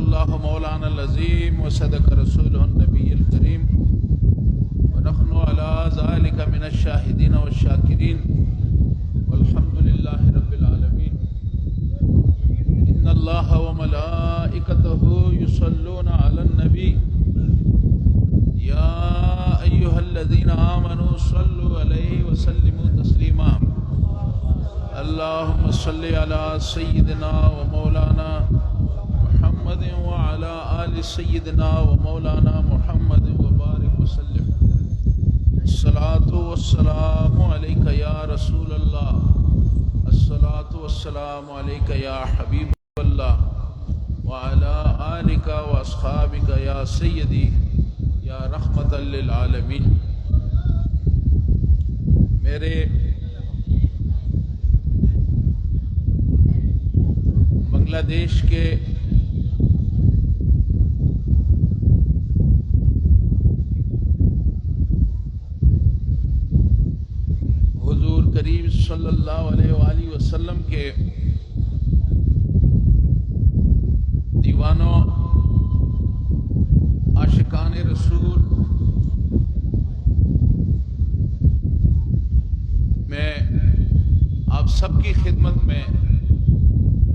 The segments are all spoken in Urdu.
الله مولانا العظيم وصدق رسوله النبي الكريم ونحن على ذلك من الشاهدين والشاكرين والحمد لله رب العالمين. إن الله وملائكته يصلون على النبي يا أيها الذين آمنوا صلوا عليه وسلموا تسليما. اللهم صل على سيدنا ومولانا محمد وعلى آل سيدنا ومولانا محمد وبارك وسلم. الصلاة والسلام عليك يا رسول الله، الصلاة والسلام عليك يا حبيب الله، وعلى آلك وأصحابك يا سيدي یا رحمت للعالمین. میرے بنگلہ دیش کے حضور کریم صلی اللہ علیہ وآلہ وسلم کے دیوانوں، عاشقان رسول، میں آپ سب کی خدمت میں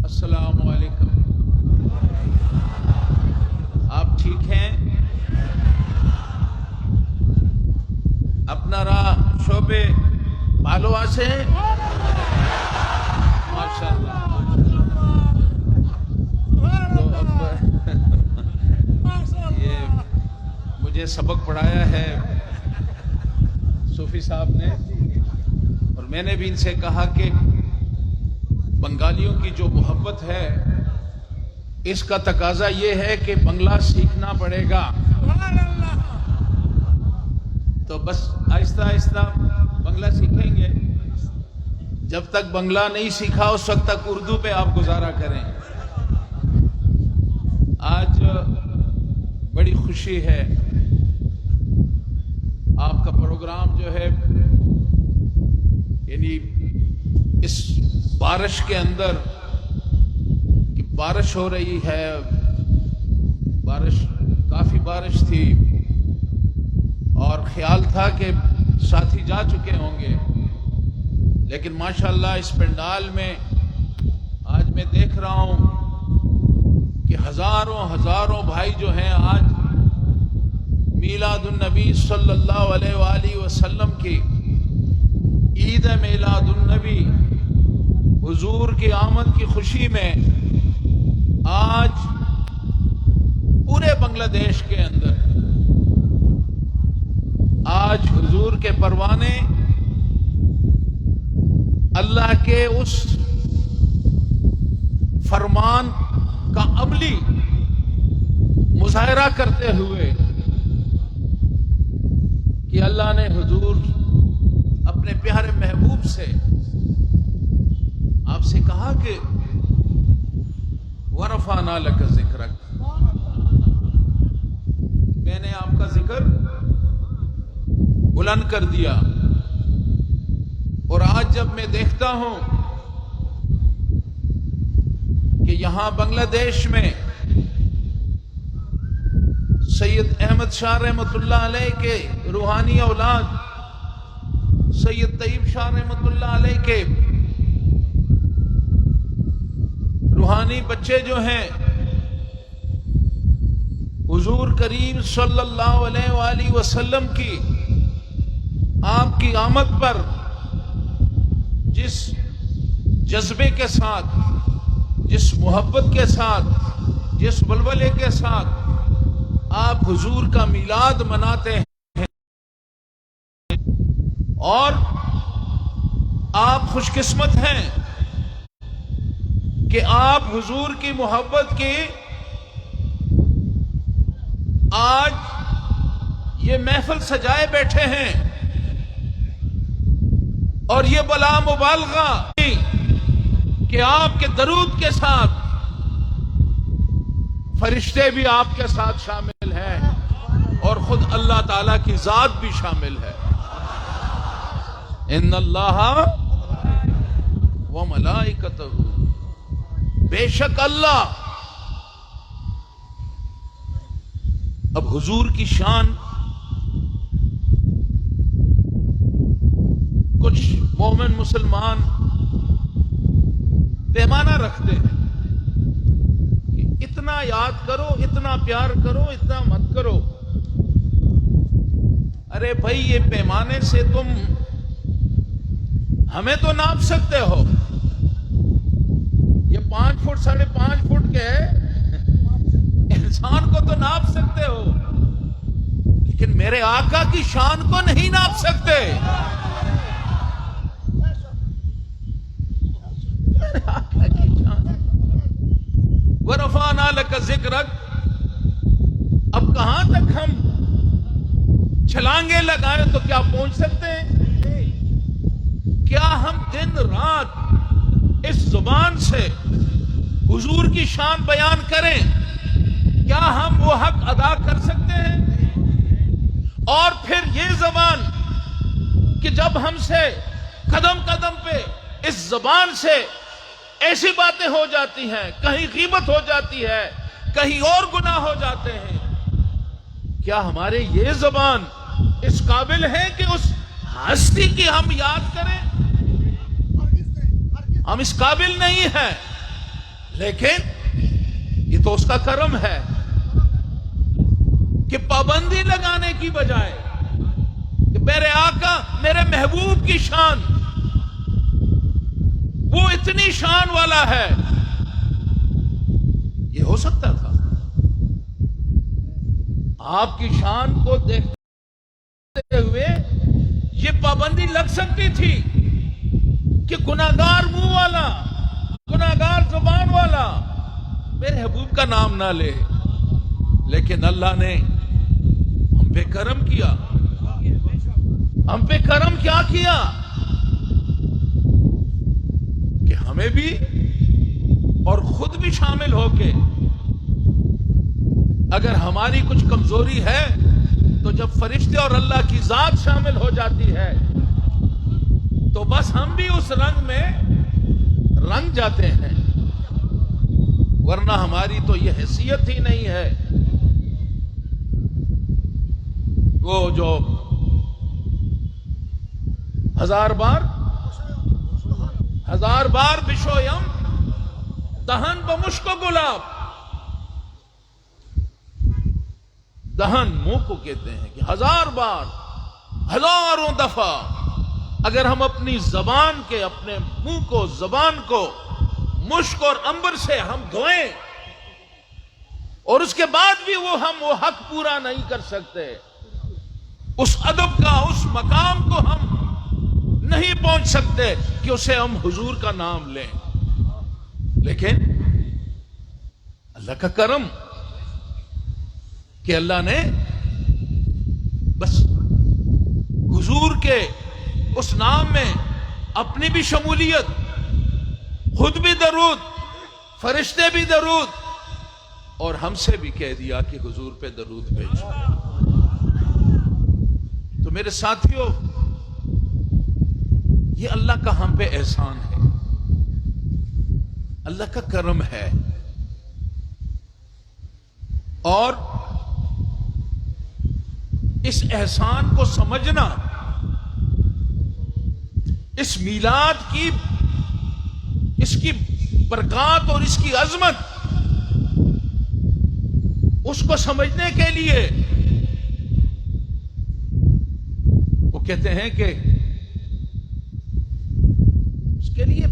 السلام علیکم. آپ ٹھیک ہیں؟ اپنا راہ شعبے بالوا سے ماشاء اللہ. مجھے سبق پڑھایا ہے صوفی صاحب نے، اور میں نے بھی ان سے کہا کہ بنگالیوں کی جو محبت ہے اس کا تقاضا یہ ہے کہ بنگلہ سیکھنا پڑے گا. تو بس آہستہ آہستہ بنگلہ سیکھیں گے. جب تک بنگلہ نہیں سیکھا اس وقت تک اردو پہ آپ گزارا کریں. آج بڑی خوشی ہے، آپ کا پروگرام جو ہے یعنی اس بارش کے اندر، کہ بارش ہو رہی ہے، کافی بارش تھی اور خیال تھا کہ ساتھی جا چکے ہوں گے، لیکن ماشاءاللہ اس پنڈال میں آج میں دیکھ رہا ہوں کہ ہزاروں بھائی جو ہیں آج میلاد النبی صلی اللہ علیہ وآلہ وسلم کی عید میلاد النبی، حضور کی آمد کی خوشی میں آج پورے بنگلہ دیش کے اندر آج حضور کے پروانے اللہ کے اس فرمان کا عملی مظاہرہ کرتے ہوئے کہ اللہ نے حضور اپنے پیارے محبوب سے آپ سے کہا کہ وَرَفَعْنَا لَكَ ذِكْرَكَ، میں نے آپ کا ذکر بلند کر دیا. اور آج جب میں دیکھتا ہوں کہ یہاں بنگلہ دیش میں سید احمد شاہ رحمۃ اللہ علیہ کے روحانی اولاد سید طیب شاہ رحمۃ اللہ علیہ کے روحانی بچے جو ہیں حضور کریم صلی اللہ علیہ وآلہ وسلم کی آپ کی آمد پر جس جذبے کے ساتھ، جس محبت کے ساتھ، جس ولولے کے ساتھ آپ حضور کا میلاد مناتے ہیں، اور آپ خوش قسمت ہیں کہ آپ حضور کی محبت کی آج یہ محفل سجائے بیٹھے ہیں. اور یہ بلا مبالغہ کہ آپ کے درود کے ساتھ فرشتے بھی آپ کے ساتھ شامل ہیں اور خود اللہ تعالیٰ کی ذات بھی شامل ہے. ان اللہ و ملائکتہ، بے شک اللہ اب حضور کی شان کچھ مومن مسلمان پیمانہ رکھتے ہیں کہ اتنا یاد کرو، اتنا پیار کرو، اتنا مت کرو. ارے بھائی، یہ پیمانے سے تم ہمیں تو ناپ سکتے ہو. یہ 5 فٹ 5.5 فٹ کے انسان کو تو ناپ سکتے ہو، لیکن میرے آقا کی شان کو نہیں ناپ سکتے. میرے آقا کی شان. وَرَفَعْنَا لَكَ ذِكْرَكَ. اب کہاں تک ہم چھلانگے لگائیں تو کیا پہنچ سکتے ہیں؟ کیا ہم دن رات اس زبان سے حضور کی شان بیان کریں؟ کیا ہم وہ حق ادا کر سکتے ہیں؟ اور پھر یہ زبان کہ جب ہم سے قدم قدم پہ اس زبان سے ایسی باتیں ہو جاتی ہیں، کہیں غیبت ہو جاتی ہے، کہیں اور گناہ ہو جاتے ہیں، کیا ہمارے یہ زبان اس قابل ہے کہ اس ہستی کی ہم یاد کریں؟ ہم اس قابل نہیں ہیں. لیکن یہ تو اس کا کرم ہے کہ پابندی لگانے کی بجائے کہ میرے آقا، میرے محبوب کی شان، وہ اتنی شان والا ہے. یہ ہو سکتا تھا. آپ کی شان کو دیکھتے ہوئے یہ پابندی لگ سکتی تھی کہ گناہگار منہ والا، گناہگار زبان والا میرے حبوب کا نام نہ لے. لیکن اللہ نے ہم پہ کرم کیا. ہم پہ کرم کیا کیا کہ ہمیں بھی اور خود بھی شامل ہو کے، اگر ہماری کچھ کمزوری ہے تو جب فرشتے اور اللہ کی ذات شامل ہو جاتی ہے تو بس ہم بھی اس رنگ میں رنگ جاتے ہیں، ورنہ ہماری تو یہ حیثیت ہی نہیں ہے. وہ جو 1000 بار بشویم دہن بمشک و گلاب. دہن منہ کو کہتے ہیں کہ 1000 بار، ہزاروں دفعہ اگر ہم اپنی زبان کے، اپنے منہ کو، زبان کو مشک اور عنبر سے ہم دھوئیں اور اس کے بعد بھی ہم وہ حق پورا نہیں کر سکتے، اس ادب کا، اس مقام کو ہم نہیں پہنچ سکتے کہ اسے ہم حضور کا نام لیں. لیکن اللہ کا کرم کہ اللہ نے بس حضور کے اس نام میں اپنی بھی شمولیت، خود بھی درود، فرشتے بھی درود، اور ہم سے بھی کہہ دیا کہ حضور پہ درود بھیجو. تو میرے ساتھیوں، یہ اللہ کا ہم پہ احسان ہے، اللہ کا کرم ہے. اور اس احسان کو سمجھنا، اس میلاد کی، اس کی برکات اور اس کی عظمت، اس کو سمجھنے کے لیے وہ کہتے ہیں کہ اس کے لیے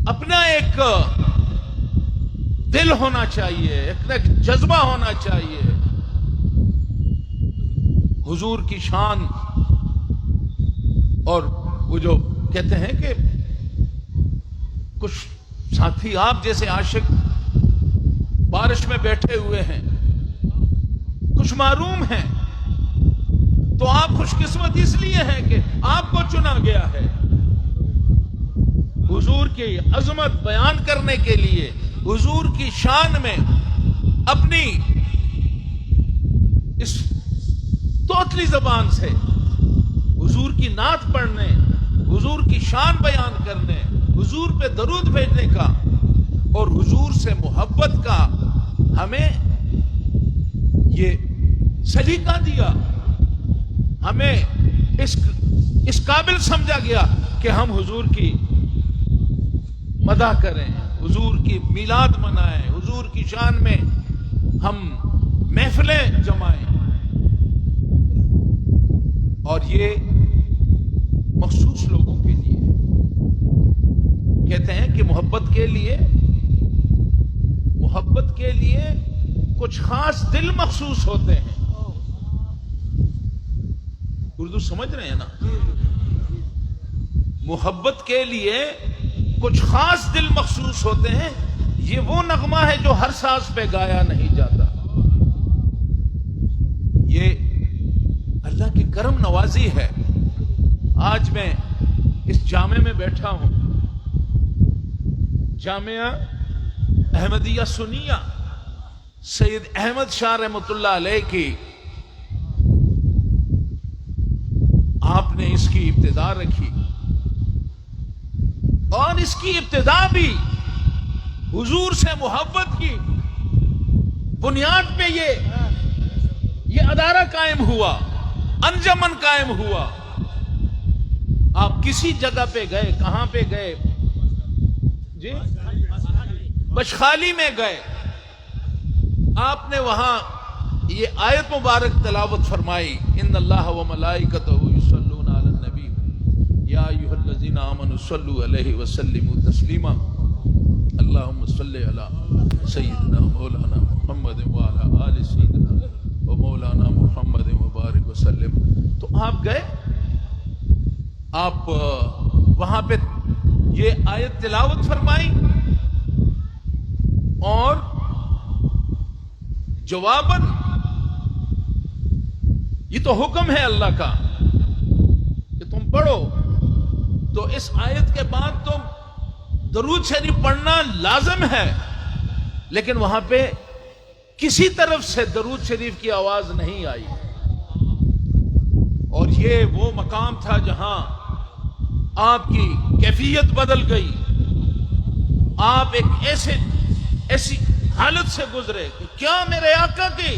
اپنا ایک دل ہونا چاہیے، ایک جذبہ ہونا چاہیے. حضور کی شان، اور وہ جو کہتے ہیں کہ کچھ ساتھی آپ جیسے عاشق بارش میں بیٹھے ہوئے ہیں، کچھ معروم ہیں، تو آپ خوش قسمت اس لیے ہیں کہ آپ کو چنا گیا ہے حضور کی عظمت بیان کرنے کے لیے، حضور کی شان میں اپنی اس توتلی زبان سے حضور کی نعت پڑھنے، حضور کی شان بیان کرنے، حضور پہ درود بھیجنے کا اور حضور سے محبت کا ہمیں یہ سلیقہ دیا، ہمیں اس قابل سمجھا گیا کہ ہم حضور کی مدح کریں، حضور کی میلاد منائیں، حضور کی شان میں ہم محفلیں جمائیں. اور یہ مخصوص لوگوں کے لیے کہتے ہیں کہ محبت کے لیے کچھ خاص دل مخصوص ہوتے ہیں. اردو سمجھ رہے ہیں نا؟ محبت کے لیے کچھ خاص دل مخصوص ہوتے ہیں. یہ وہ نغمہ ہے جو ہر ساز پہ گایا نہیں جاتا. یہ اللہ کی کرم نوازی ہے. آج میں اس جامع میں بیٹھا ہوں، جامعہ احمدیہ سنیہ سید احمد شاہ رحمۃ اللہ علیہ کی آپ نے اس کی ابتدا رکھی، اور اس کی ابتدا بھی حضور سے محبت کی بنیاد پہ یہ ادارہ قائم ہوا، انجمن قائم ہوا. آپ کسی جگہ پہ گئے، کہاں پہ گئے جی؟ بشخالی میں گئے، آپ نے وہاں یہ آیت مبارک تلاوت فرمائی، ان اللہ و ملائکتہ یصلون علی النبی یا ایھا الذین آمنوا صلوا علیہ وسلموا تسلیما اللہم صل علی سیدنا مولانا محمد وعلی آل سیدنا و مولانا محمد وبارک وسلم. تو آپ گئے، آپ وہاں پہ یہ آیت تلاوت فرمائی، اور جواباً یہ تو حکم ہے اللہ کا کہ تم پڑھو، تو اس آیت کے بعد تم درود شریف پڑھنا لازم ہے. لیکن وہاں پہ کسی طرف سے درود شریف کی آواز نہیں آئی. اور یہ وہ مقام تھا جہاں آپ کی کیفیت بدل گئی. آپ ایک ایسی حالت سے گزرے کہ کیا میرے آقا کی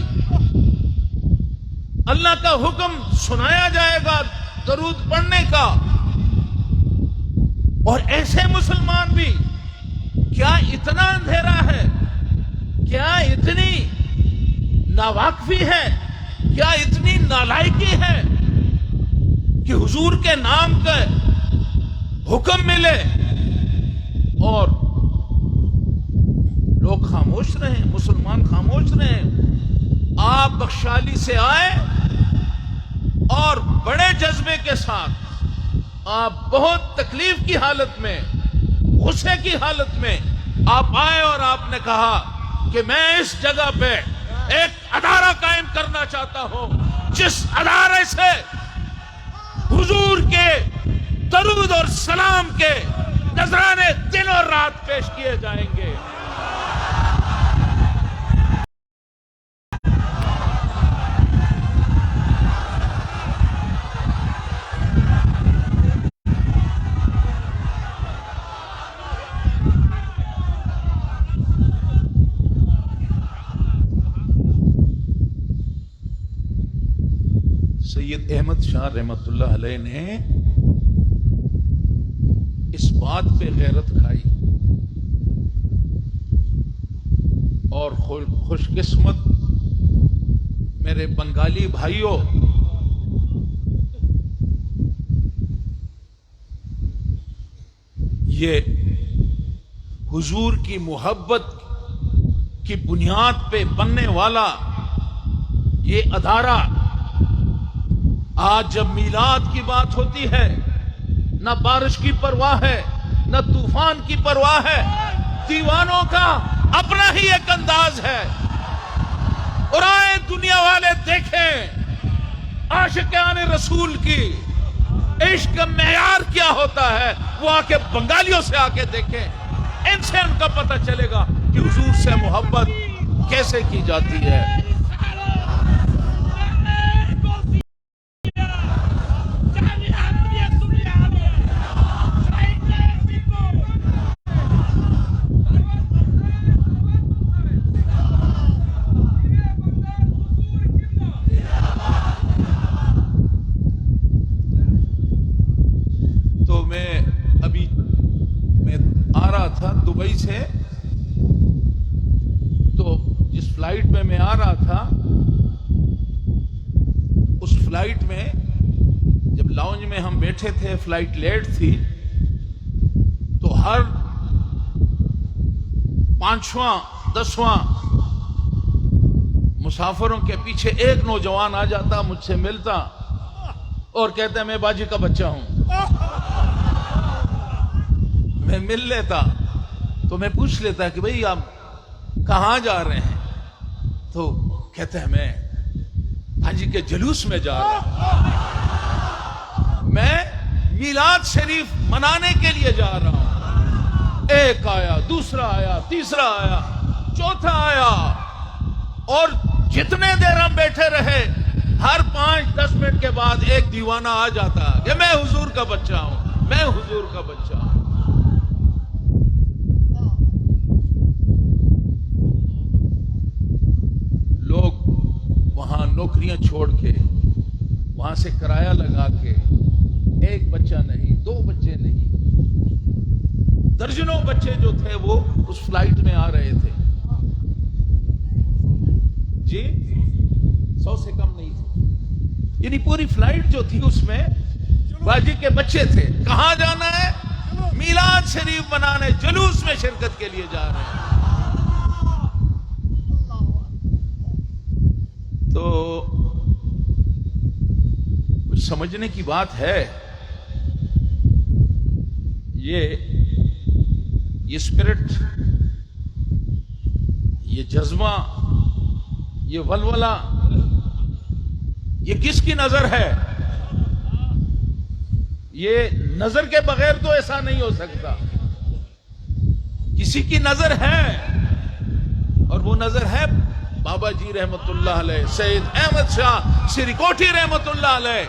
اللہ کا حکم سنایا جائے گا درود پڑھنے کا، اور ایسے مسلمان بھی، کیا اتنا اندھیرا ہے، کیا اتنی ناواقفی ہے، کیا اتنی نالائکی ہے کہ حضور کے نام کا حکم ملے اور لوگ خاموش رہیں، مسلمان خاموش رہیں. آپ بخشالی سے آئے اور بڑے جذبے کے ساتھ، آپ بہت تکلیف کی حالت میں، غصے کی حالت میں آپ آئے، اور آپ نے کہا کہ میں اس جگہ پہ ایک ادارہ قائم کرنا چاہتا ہوں جس ادارے سے حضور کے درود اور سلام کے نذرانے دن اور رات پیش کیے جائیں گے. سید احمد شاہ رحمۃ اللہ علیہ نے اس بات پہ غیرت کھائی، اور خوش قسمت میرے بنگالی بھائیوں، یہ حضور کی محبت کی بنیاد پہ بننے والا یہ ادارہ، آج جب میلاد کی بات ہوتی ہے، نہ بارش کی پرواہ ہے، نہ طوفان کی پرواہ ہے. دیوانوں کا اپنا ہی ایک انداز ہے. اور آئے دنیا والے دیکھیں عاشقان رسول کی عشق کا معیار کیا ہوتا ہے. وہ آ کے بنگالیوں سے آ کے دیکھیں، ان سے ان کا پتہ چلے گا کہ حضور سے محبت کیسے کی جاتی ہے. رہا تھا دبئی سے، تو جس فلائٹ میں میں آ رہا تھا اس فلائٹ میں جب لاؤنج میں ہم بیٹھے تھے، فلائٹ لیٹ تھی، تو ہر 5واں 10واں مسافروں کے پیچھے ایک نوجوان آ جاتا، مجھ سے ملتا اور کہتا میں باجی کا بچہ ہوں۔ میں مل لیتا تو میں پوچھ لیتا کہ بھئی آپ کہاں جا رہے ہیں؟ تو کہتا ہے میں حاجی کے جلوس میں جا رہا ہوں، میں میلاد شریف منانے کے لیے جا رہا ہوں۔ ایک آیا، دوسرا آیا، تیسرا آیا، چوتھا آیا، اور جتنے دیر ہم بیٹھے رہے ہر 5-10 منٹ کے بعد ایک دیوانہ آ جاتا کہ میں حضور کا بچہ ہوں، میں حضور کا بچہ ہوں۔ لوگ وہاں نوکریاں چھوڑ کے، وہاں سے کرایہ لگا کے، ایک بچہ نہیں، 2 بچے نہیں، درجنوں بچے جو تھے وہ اس فلائٹ میں آ رہے تھے۔ جی 100 سے کم نہیں تھی، یعنی پوری فلائٹ جو تھی اس میں باجی کے بچے تھے۔ کہاں جانا ہے؟ میلاد شریف منانے، جلوس میں شرکت کے لیے جا رہے ہیں۔ تو کچھ سمجھنے کی بات ہے۔ یہ اسپرٹ، یہ جذبہ، یہ ولولہ، یہ کس کی نظر ہے؟ یہ نظر کے بغیر تو ایسا نہیں ہو سکتا، کسی کی نظر ہے، اور وہ نظر ہے بابا جی رحمت اللہ علیہ، سید احمد شاہ سری کوٹھی رحمت اللہ علیہ،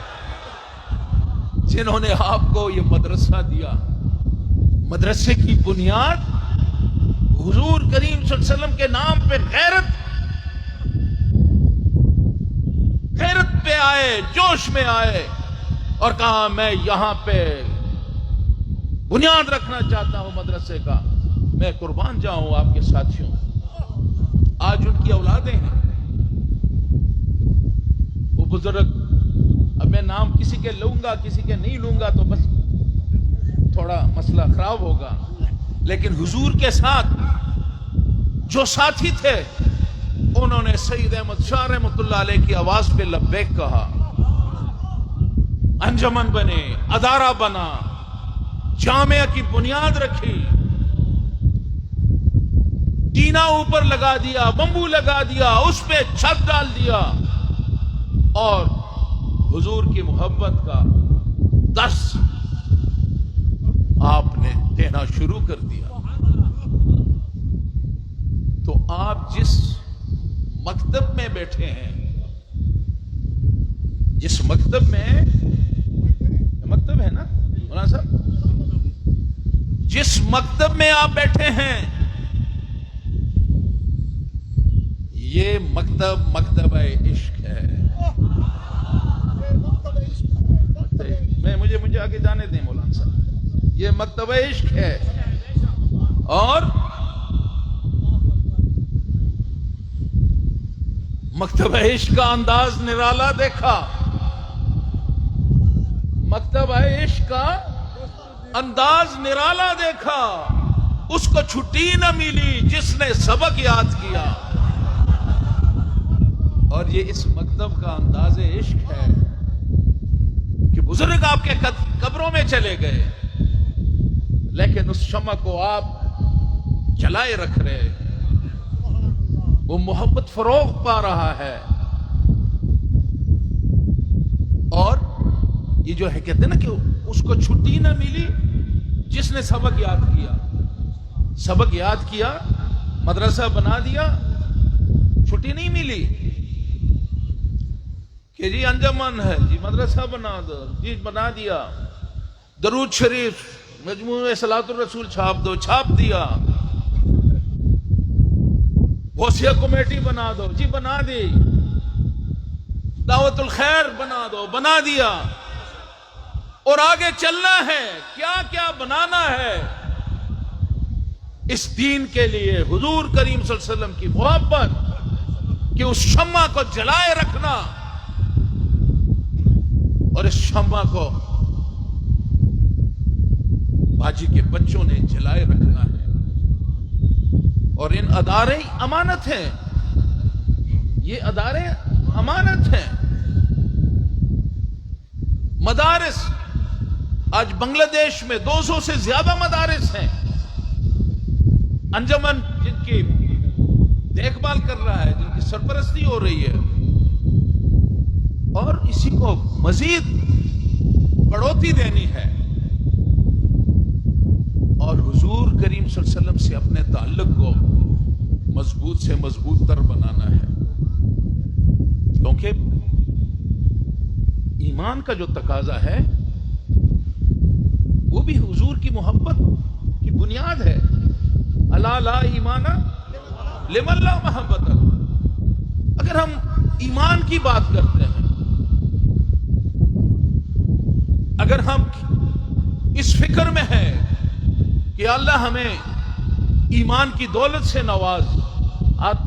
جنہوں نے آپ کو یہ مدرسہ دیا۔ مدرسے کی بنیاد حضور کریم صلی اللہ علیہ وسلم کے نام پہ غیرت پہ آئے، جوش میں آئے، اور کہا میں یہاں پہ بنیاد رکھنا چاہتا ہوں مدرسے کا، میں قربان جاؤں آپ کے ساتھیوں۔ آج ان کی اولادیں ہیں، وہ بزرگ، اب میں نام کسی کے لوں گا کسی کے نہیں لوں گا تو بس تھوڑا مسئلہ خراب ہوگا، لیکن حضور کے ساتھ جو ساتھی تھے انہوں نے سید احمد شاہ رحمۃ اللہ علیہ کی آواز پہ لبیک کہا، انجمن بنے، ادارہ بنا، جامعہ کی بنیاد رکھی، ٹینا اوپر لگا دیا، بمبو لگا دیا، اس پہ چھت ڈال دیا، اور حضور کی محبت کا درس آپ نے دینا شروع کر دیا۔ تو آپ جس مکتب میں بیٹھے ہیں، جس مکتب میں، مکتب ہے نا مولانا صاحب، جس مکتب میں آپ بیٹھے ہیں، یہ مکتب عشق ہے۔ مجھے آگے جانے دیں مولانا صاحب، یہ مکتب عشق ہے۔ اور مکتب عشق کا انداز نرالا دیکھا، مکتب عشق کا انداز نرالا دیکھا، اس کو چھٹی نہ ملی جس نے سبق یاد کیا۔ اور یہ اس مکتب کا انداز عشق ہے کہ بزرگ آپ کے قبروں میں چلے گئے، لیکن اس شمع کو آپ جلائے رکھ رہے، وہ محبت فروغ پا رہا ہے۔ اور یہ جو ہے کہتے ہیں نا کہ اس کو چھٹی نہ ملی جس نے سبق یاد کیا، سبق یاد کیا، مدرسہ بنا دیا، چھٹی نہیں ملی کہ جی انجمن ہے، جی مدرسہ بنا دو، جی بنا دیا، درود شریف مجموعہ صلاۃ الرسول چھاپ دو، چھاپ دیا، غوثیہ کمیٹی بنا دو، جی بنا دی، دعوت الخیر بنا دو، بنا دیا، اور آگے چلنا ہے، کیا کیا بنانا ہے۔ اس دین کے لیے حضور کریم صلی اللہ علیہ وسلم کی محبت کہ اس شمع کو جلائے رکھنا، اور اس شمع کو باجی کے بچوں نے جلائے رکھنا ہے. اور ان ادارے امانت ہیں، یہ ادارے امانت ہیں. مدارس آج بنگلہ دیش میں 200 سے زیادہ مدارس ہیں. انجمن جن کی دیکھ بھال کر رہا ہے، جن کی سرپرستی ہو رہی ہے، اور اسی کو مزید بڑھوتی دینی ہے، اور حضور کریم صلی اللہ علیہ وسلم سے اپنے تعلق کو مضبوط سے مضبوط تر بنانا ہے. کیونکہ ایمان کا جو تقاضا ہے وہ بھی حضور کی محبت کی بنیاد ہے. الا لا ایمان لمن لا محبت. اگر ہم ایمان کی بات کرتے ہیں، اگر ہم اس فکر میں ہیں کہ اللہ ہمیں ایمان کی دولت سے نواز،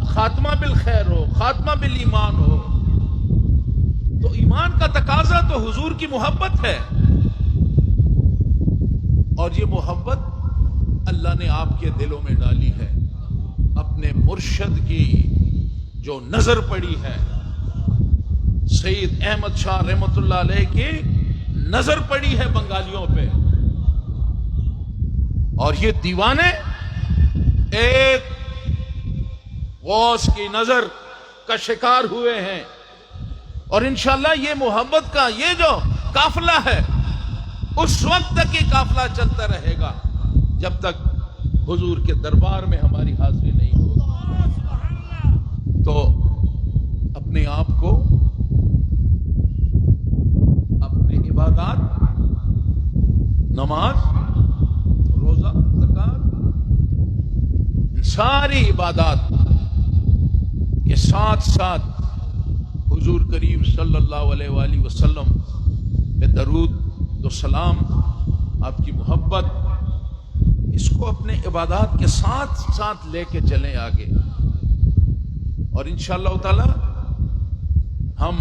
خاتمہ بالخیر ہو، خاتمہ بالایمان ہو، تو ایمان کا تقاضا تو حضور کی محبت ہے. اور یہ محبت اللہ نے آپ کے دلوں میں ڈالی ہے. اپنے مرشد کی جو نظر پڑی ہے، سید احمد شاہ رحمۃ اللہ علیہ کی نظر پڑی ہے بنگالیوں پہ، اور یہ دیوانے ایک غوث کی نظر کا شکار ہوئے ہیں. اور انشاءاللہ یہ محبت کا یہ جو قافلہ ہے، اس وقت تک یہ قافلہ چلتا رہے گا جب تک حضور کے دربار میں ہماری حاضری نہیں ہوگی. تو اپنے آپ کو، اپنے عبادات، نماز، روزہ، زکات، ان ساری عبادات کے ساتھ ساتھ حضور کریم صلی اللہ علیہ وآلہ وسلم پہ درود و سلام، آپ کی محبت، اس کو اپنے عبادات کے ساتھ ساتھ لے کے چلیں آگے. اور انشاءاللہ تعالی ہم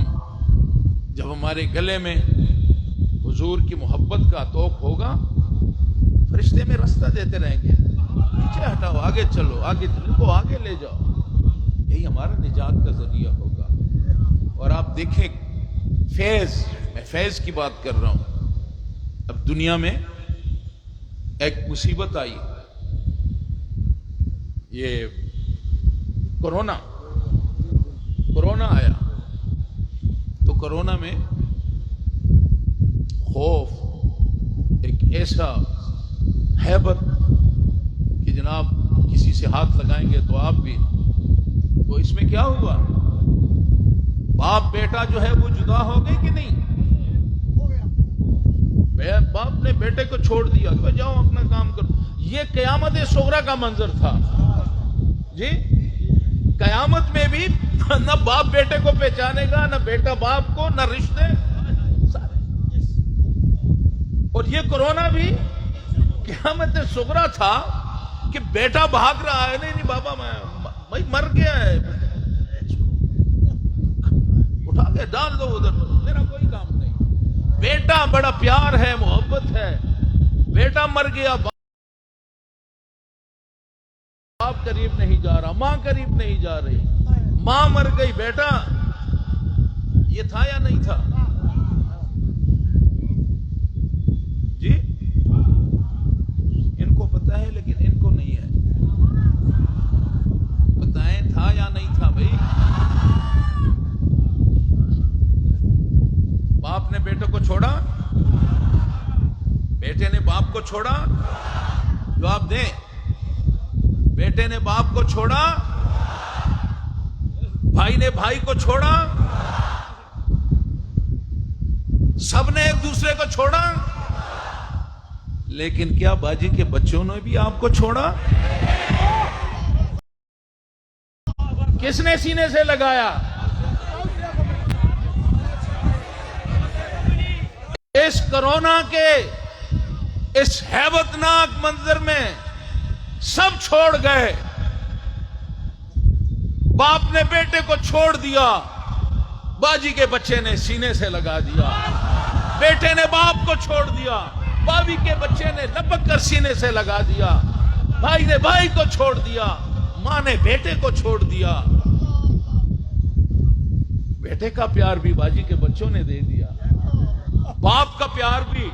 جب ہمارے گلے میں حضور کی محبت کا توق ہوگا، فرشتے میں راستہ دیتے رہیں گے، پیچھے ہٹاؤ، آگے چلو، آگے چلو، کو آگے لے جاؤ. یہی ہمارا نجات کا ذریعہ ہوگا. اور آپ دیکھیں فیض، میں فیض کی بات کر رہا ہوں. اب دنیا میں ایک مصیبت آئی، یہ کرونا آیا. تو کرونا میں خوف، ایک ایسا ہیبت کہ جناب کسی سے ہاتھ لگائیں گے تو آپ بھی. تو اس میں کیا ہوا؟ باپ بیٹا جو ہے وہ جدا ہو گئے کہ نہیں؟ باپ نے بیٹے کو چھوڑ دیا کہ جاؤ اپنا کام کرو. یہ قیامت صغریٰ کا منظر تھا جی. قیامت میں بھی نہ باپ بیٹے کو پہچانے گا، نہ بیٹا باپ کو، نہ رشتے. اور یہ کرونا بھی قیامت صغریٰ تھا کہ بیٹا بھاگ رہا ہے، نہیں بابا میں مر گیا ہے، اٹھا کے ڈال دو ادھر، میرا کوئی کام نہیں. بیٹا بڑا پیار ہے، محبت ہے. بیٹا مر گیا، باپ قریب نہیں جا رہا، ماں قریب نہیں جا رہی. ماں مر گئی، بیٹا یہ تھا یا نہیں تھا جی؟ ان کو پتہ ہے لیکن ان کو نہیں ہے. بتائیں تھا یا نہیں تھا بھائی؟ باپ نے بیٹے کو چھوڑا، بیٹے نے باپ کو چھوڑا. جواب دیں. بیٹے نے باپ کو چھوڑا، بھائی نے بھائی کو چھوڑا، سب نے ایک دوسرے کو چھوڑا. لیکن کیا باجی کے بچوں نے بھی آپ کو چھوڑا؟ کس نے سینے سے لگایا؟ اس کرونا کے اس ہیبت ناک منظر میں سب چھوڑ گئے. باپ نے بیٹے کو چھوڑ دیا, باجی کے بچے نے سینے سے لگا دیا. بیٹے نے باپ کو چھوڑ دیا, بابی کے بچے نے لپک کر سینے سے لگا دیا. بھائی نے بھائی کو چھوڑ دیا, ماں نے بیٹے کو چھوڑ دیا. بیٹے کا پیار بھی باجی کے بچوں نے دے دیا, باپ کا پیار بھی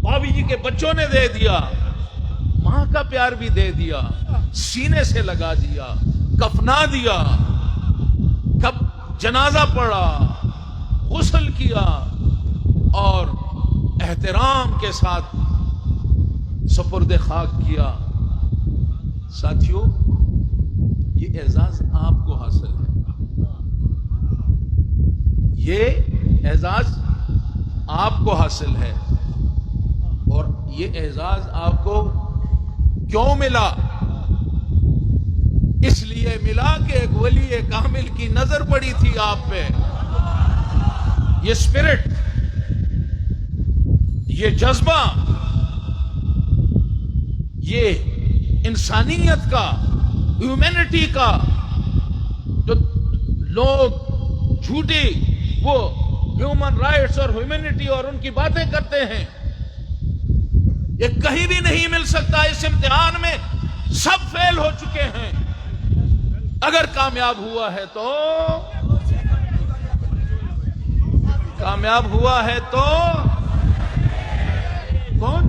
بھابھی جی کے بچوں نے دے دیا, ماں کا پیار بھی دے دیا. سینے سے لگا دیا, کفنا دیا, کب جنازہ پڑھا, غسل کیا اور احترام کے ساتھ سپرد خاک کیا. ساتھیوں, یہ اعزاز آپ کو حاصل ہے. یہ اعزاز آپ کو حاصل ہے. اور یہ اعزاز آپ کو کیوں ملا؟ اس لیے ملا کہ ایک ولی کامل کی نظر پڑی تھی آپ پہ. یہ اسپرٹ, یہ جذبہ, یہ انسانیت کا, ہیومینٹی کا, جو لوگ جھوٹی وہ ہیومن رائٹس اور ہیومینٹی اور ان کی باتیں کرتے ہیں, یہ کہیں بھی نہیں مل سکتا. اس امتحان میں سب فیل ہو چکے ہیں. اگر کامیاب ہوا ہے تو کامیاب ہوا ہے تو کون؟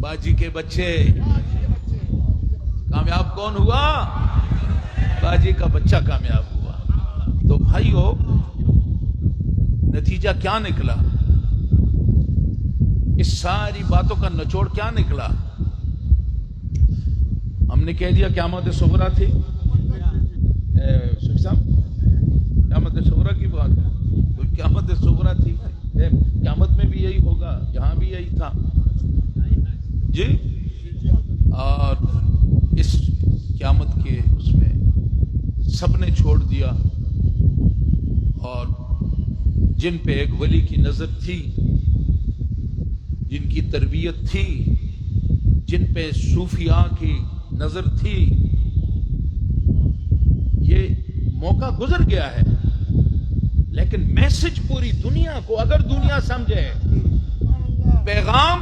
باجی کے بچے. کامیاب کون ہوا؟ باجی کا بچہ کامیاب ہوا. تو بھائیو, نتیجہ کیا نکلا؟ اس ساری باتوں کا نچوڑ کیا نکلا؟ ہم نے کہہ دیا قیامت صغریٰ تھی. شفیع صاحب, قیامت صغریٰ کی بات ہے, تو قیامت صغریٰ تھی. قیامت میں بھی یہی ہوگا, یہاں بھی یہی تھا جی. اور اس قیامت کے اس میں سب نے چھوڑ دیا, اور جن پہ ایک ولی کی نظر تھی, جن کی تربیت تھی, جن پہ صوفیاء کی نظر تھی, یہ موقع گزر گیا ہے. لیکن میسج پوری دنیا کو, اگر دنیا سمجھے, پیغام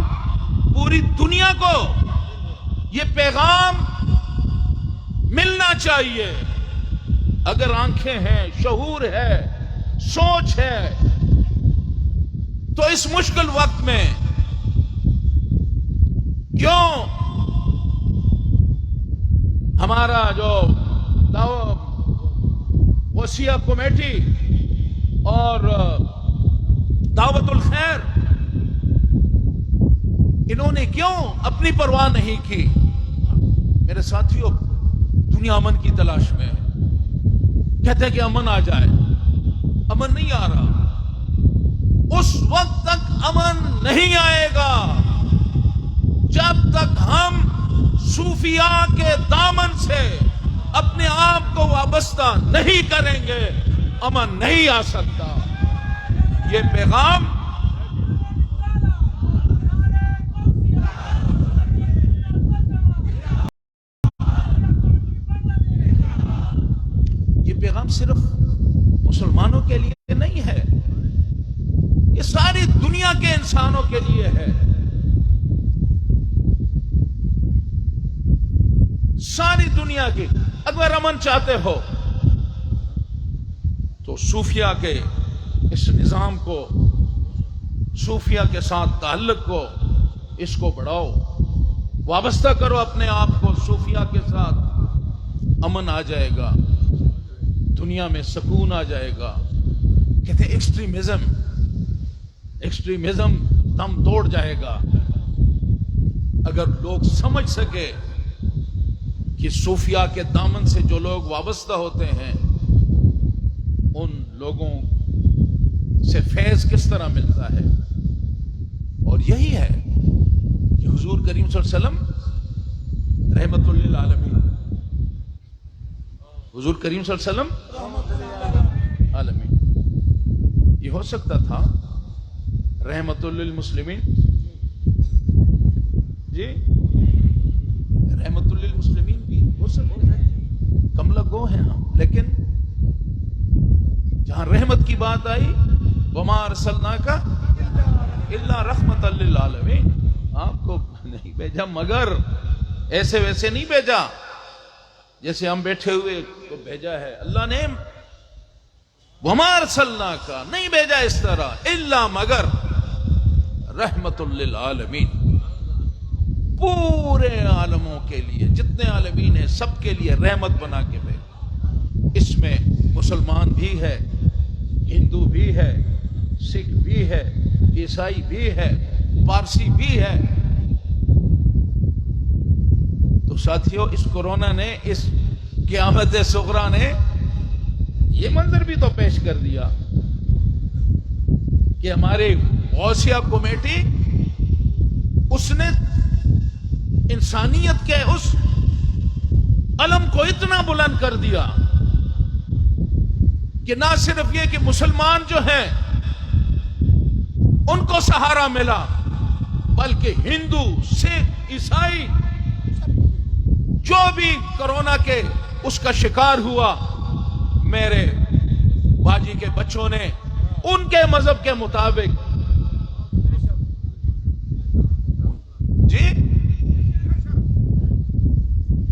پوری دنیا کو یہ پیغام ملنا چاہیے. اگر آنکھیں ہیں, شعور ہے, سوچ ہے, تو اس مشکل وقت میں کیوں ہمارا جو وسیع کمیٹی اور دعوت الخیر, انہوں نے کیوں اپنی پرواہ نہیں کی؟ میرے ساتھیوں, دنیا امن کی تلاش میں ہے. کہتے ہیں کہ امن آ جائے, امن نہیں آ رہا. اس وقت تک امن نہیں آئے گا جب تک ہم صوفیاء کے دامن سے اپنے آپ کو وابستہ نہیں کریں گے. امن نہیں آ سکتا. یہ پیغام صرف مسلمانوں کے لیے نہیں ہے, یہ ساری دنیا کے انسانوں کے لیے ہے. ساری دنیا کی. اگر امن چاہتے ہو تو صوفیاء کے اس نظام کو, صوفیاء کے ساتھ تعلق کو, اس کو بڑھاؤ, وابستہ کرو اپنے آپ کو صوفیاء کے ساتھ. امن آ جائے گا, دنیا میں سکون آ جائے گا. کہتے ہیں ایکسٹریمزم دم توڑ جائے گا. اگر لوگ سمجھ سکے کہ صوفیاء کے دامن سے جو لوگ وابستہ ہوتے ہیں ان لوگوں سے فیض کس طرح ملتا ہے. اور یہی ہے کہ حضور کریم صلی اللہ علیہ وسلم رحمت للعالمین, حضور کریم صلی اللہ علیہ وسلم عالمین, یہ ہو سکتا تھا رحمت للمسلمین جی, غسل کم لگو ہیں ہم، لیکن جہاں رحمت کی بات آئی وما ارسلناک الا رحمت للعالمین، آپ کو نہیں بھیجا مگر ایسے ویسے نہیں بھیجا جیسے ہم بیٹھے ہوئے کو بھیجا ہے۔ اللہ نے وما ارسلناک نہیں بھیجا اس طرح الا مگر رحمت للعالمین، پورے عالموں کے لیے، جتنے عالمین ہیں سب کے لیے رحمت بنا کے بھیجا۔ اس میں مسلمان بھی ہے، ہندو بھی ہے، سکھ بھی ہے، عیسائی بھی ہے، پارسی بھی ہے۔ تو ساتھیو، اس کورونا نے، اس قیامت صغریٰ نے یہ منظر بھی تو پیش کر دیا کہ ہمارے غوثیہ کمیٹی اس نے انسانیت کے اس علم کو اتنا بلند کر دیا کہ نہ صرف یہ کہ مسلمان جو ہیں ان کو سہارا ملا، بلکہ ہندو، سکھ، عیسائی جو بھی کورونا کے اس کا شکار ہوا، میرے باجی کے بچوں نے ان کے مذہب کے مطابق جی،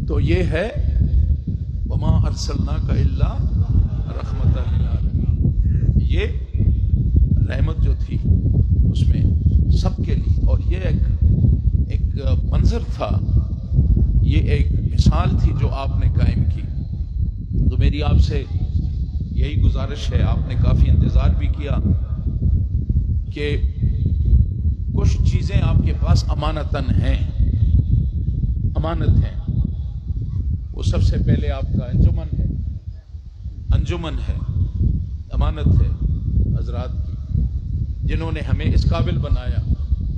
تو یہ ہے وما ارسلناک الا رحمت للعالمین۔ یہ رحمت جو تھی اس میں سب کے لیے، اور یہ ایک منظر تھا، یہ ایک مثال تھی جو آپ نے قائم کی۔ تو میری آپ سے یہی گزارش ہے، آپ نے کافی انتظار بھی کیا کہ کچھ چیزیں آپ کے پاس امانتاً ہیں، امانت ہیں۔ وہ سب سے پہلے آپ کا انجمن ہے، امانت ہے حضرات کی، جنہوں نے ہمیں اس قابل بنایا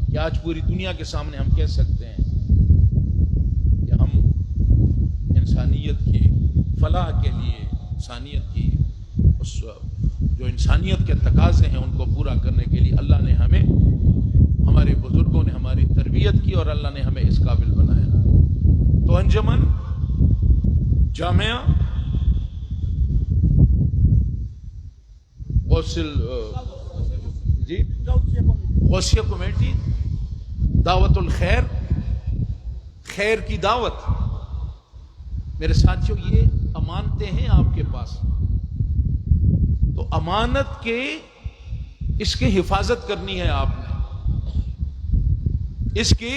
کہ آج پوری دنیا کے سامنے ہم کہہ سکتے ہیں کہ ہم انسانیت کی فلاح کے لیے، انسانیت کی اس جو انسانیت کے تقاضے ہیں ان کو پورا کرنے کے لیے اللہ نے ہمیں، ہمارے بزرگوں نے ہماری تربیت کی اور اللہ نے ہمیں اس قابل بنایا۔ تو انجمن، جامعہ، غوثیہ کمیٹی، دعوت الخیر، خیر کی دعوت، میرے ساتھیوں یہ امانتیں ہیں آپ کے پاس، تو امانت کے اس کی حفاظت کرنی ہے، آپ نے اس کی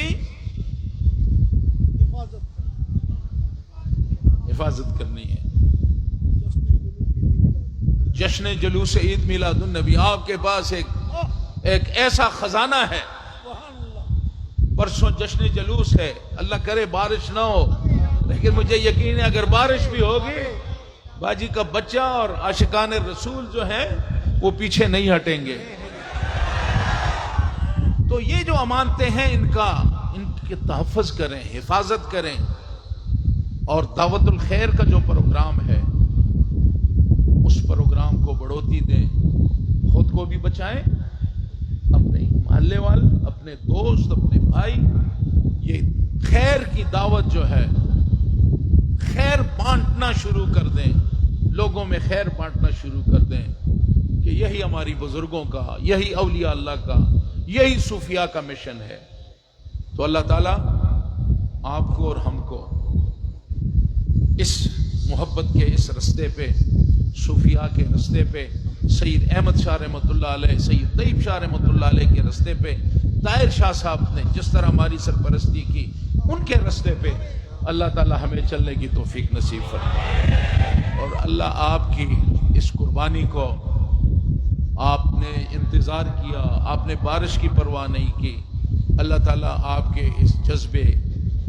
حفاظت کرنی ہے۔ جشن جلوس عید میلاد النبی، آپ کے پاس ایک ایسا خزانہ ہے۔ پرسوں جشن جلوس ہے، اللہ کرے بارش نہ ہو، لیکن مجھے یقین ہے اگر بارش بھی ہوگی باجی کا بچہ اور عاشقان رسول جو ہیں وہ پیچھے نہیں ہٹیں گے۔ تو یہ جو امانتیں ہیں ان کے تحفظ کریں، حفاظت کریں، اور دعوت الخیر کا جو پروگرام ہے اس پروگرام کو بڑھوتی دیں، خود کو بھی بچائیں، اپنے محلے والے، اپنے دوست، اپنے بھائی، یہ خیر کی دعوت جو ہے، خیر بانٹنا شروع کر دیں، لوگوں میں خیر بانٹنا شروع کر دیں، کہ یہی ہماری بزرگوں کا، یہی اولیاء اللہ کا، یہی صوفیاء کا مشن ہے۔ تو اللہ تعالیٰ آپ کو اور ہم کو اس محبت کے اس رستے پہ، صوفیاء کے رستے پہ، سید احمد شاہ رحمۃ اللہ علیہ، سید طیب شاہ رحمۃ اللہ علیہ کے رستے پہ، طاہر شاہ صاحب نے جس طرح ہماری سرپرستی کی ان کے رستے پہ اللہ تعالیٰ ہمیں چلنے کی توفیق نصیب فرمائے۔ اور اللہ آپ کی اس قربانی کو، آپ نے انتظار کیا، آپ نے بارش کی پرواہ نہیں کی، اللہ تعالیٰ آپ کے اس جذبے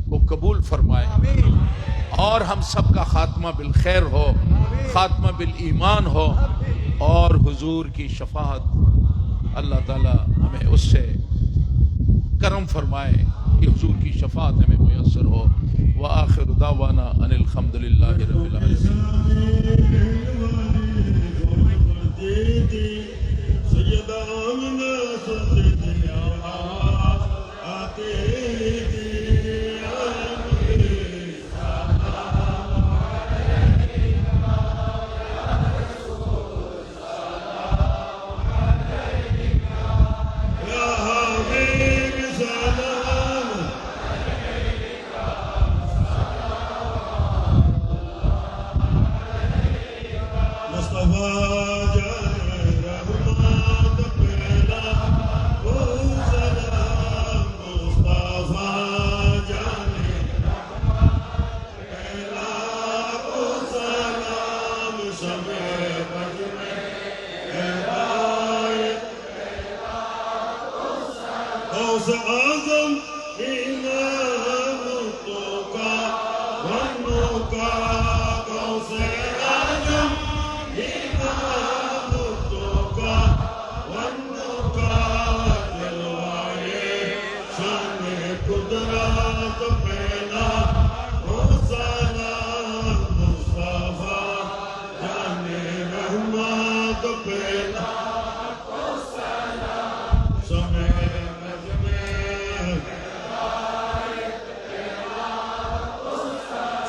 کو قبول فرمائے، اور ہم سب کا خاتمہ بالخیر ہو، خاتمہ بالایمان ہو، اور حضور کی شفاعت اللہ تعالیٰ ہمیں اس سے کرم فرمائے کہ حضور کی شفاعت ہمیں میسر ہو۔ وآخر دعوانا ان الحمد للہ رب العالمین۔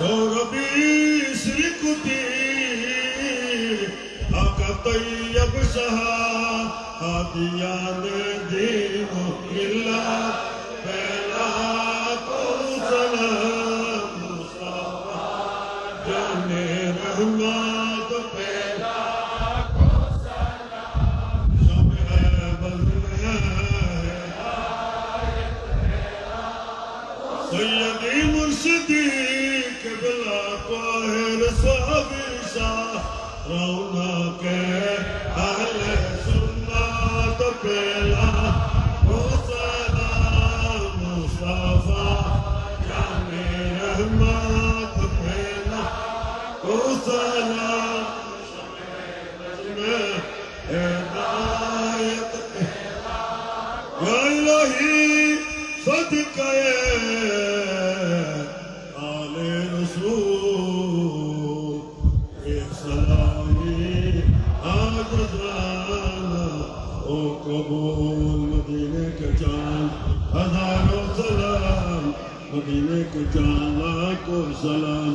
ربي سرقتي أك طيب هاديان دين الله بلا سلام مصطفى جان رحمت بلا سلام شمع بزمه سيدي مرشدي قبلہ طاہر صحابی شاہ رونق اہل سنت پہلا وہ سلام مصطفیٰ جان رحمت پہلا وہ سلام میں ہدایت یا الہی صدقہ قبول مدینے کے چاند ہزاروں سلام مدینے کے چاند لاکھوں سلام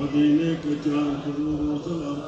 مدینے کے چاند کروڑوں سلام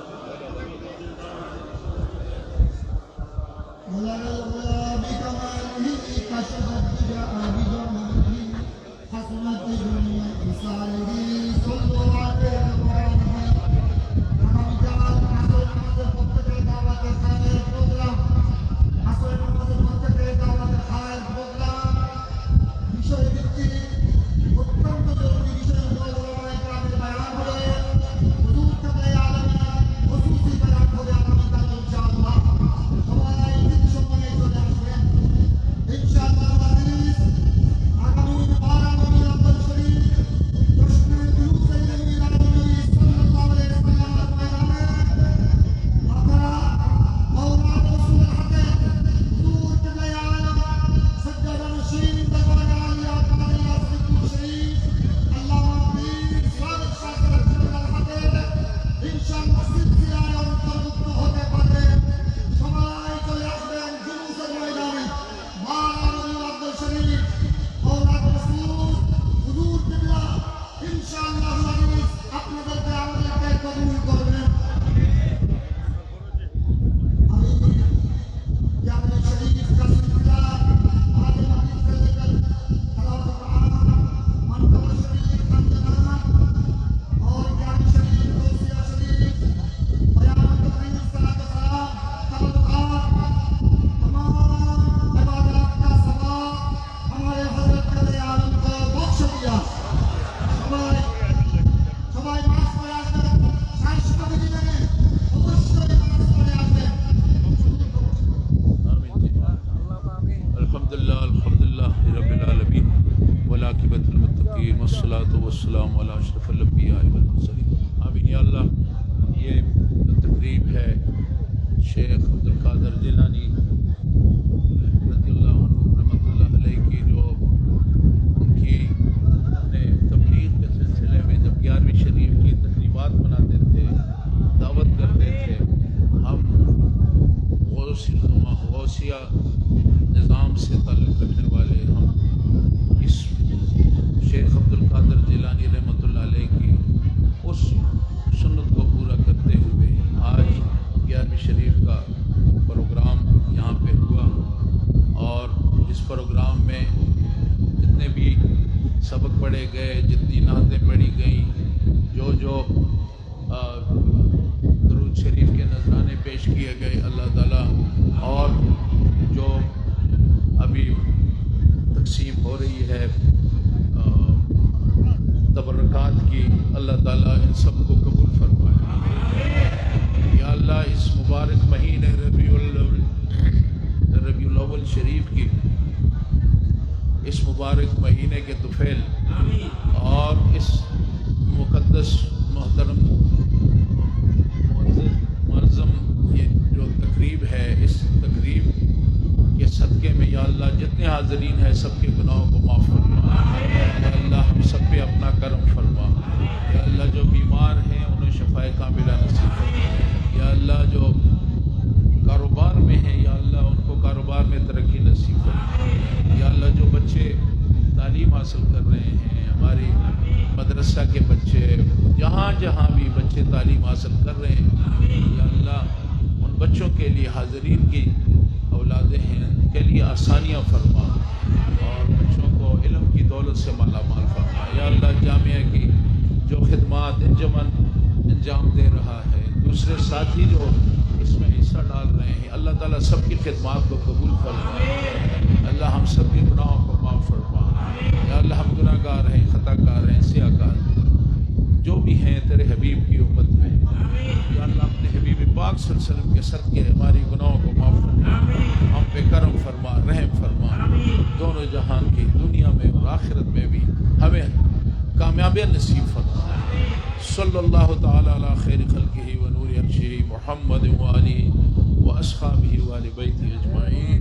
والسلام علی اشرف الانبیاء والمرسلین آمین یا اللہ۔ یہ تقریب ہے شیخ عبدالقادر جیلانی رضی اللہ عنہ رحمۃ اللہ علیہ کی، جو ان کی اپنے تبلیغ کے سلسلے میں جب 11ویں شریف کی تقریبات مناتے تھے، دعوت کرتے تھے، ہم غوثیہ نظام سے تعلق رکھنے والے ہم اس شیخ عبدالقادر جیلانی رحمۃ اللہ علیہ کی اس سنت کو پورا کرتے ہوئے آج 11ویں شریف کا پروگرام یہاں پہ ہوا، اور اس پروگرام میں جتنے بھی سبق پڑھے گئے، جتنی نعتیں پڑھی گئیں، جو درود شریف کے نذرانے پیش کیے گئے، اللہ تعالیٰ اور جو ابھی تقسیم ہو رہی ہے تبرکات کی، اللہ تعالیٰ ان سب کو قبول فرمائے۔ یا اللہ اس مبارک مہینے ربیع الاول شریف کی، اس مبارک مہینے کے طفیل اور اس مقدس محترم معظم یہ جو تقریب ہے، اس تقریب کے صدقے میں یا اللہ جتنے حاضرین ہیں سب کے گناہوں کو معاف فرما، یا اللہ ہم سب پہ اپنا کرم فرما، یا اللہ جو بیمار ہیں انہیں شفاء کاملہ نصیب فرما، یا اللہ جو کاروبار میں ہیں یا اللہ ان کو کاروبار میں ترقی نصیب فرما، یا اللہ جو بچے تعلیم حاصل کر رہے ہیں، ہماری مدرسہ کے بچے، جہاں جہاں بھی بچے تعلیم حاصل کر رہے ہیں، یا اللہ ان بچوں کے لیے حاضرین کی اولادیں ہیں ان کے لیے آسانیاں فرما، اور بچوں کو علم کی دولت سے مالا مال فرما۔ یا اللہ جامعہ کی جو خدمات انجام دے رہا ہے، دوسرے ساتھی جو اس میں حصہ ڈال رہے ہیں، اللہ تعالیٰ سب کی خدمات کو قبول فرما۔ اللہ ہم سب کے گناہوں کو معاف فرما۔ یا اللہ ہم گناہ گار ہیں، خطا کار ہیں، سیاہ کار ہیں، جو بھی ہیں تیرے حبیب کی امت میں، یا اللہ اپنے حبیب پاک صلی اللہ علیہ وسلم کے صدقے ہماری گناہوں کو معاف فرما، ہم پہ کرم فرما، رحم فرما، دونوں جہان کی دنیا میں اور آخرت میں بھی ہمیں کامیابی نصیب فرما۔ صلی اللہ تعالی علی خیر خلقہ و نور عرشہ محمد و آلہ و اصحابہ و آل بیتہ اجمعین۔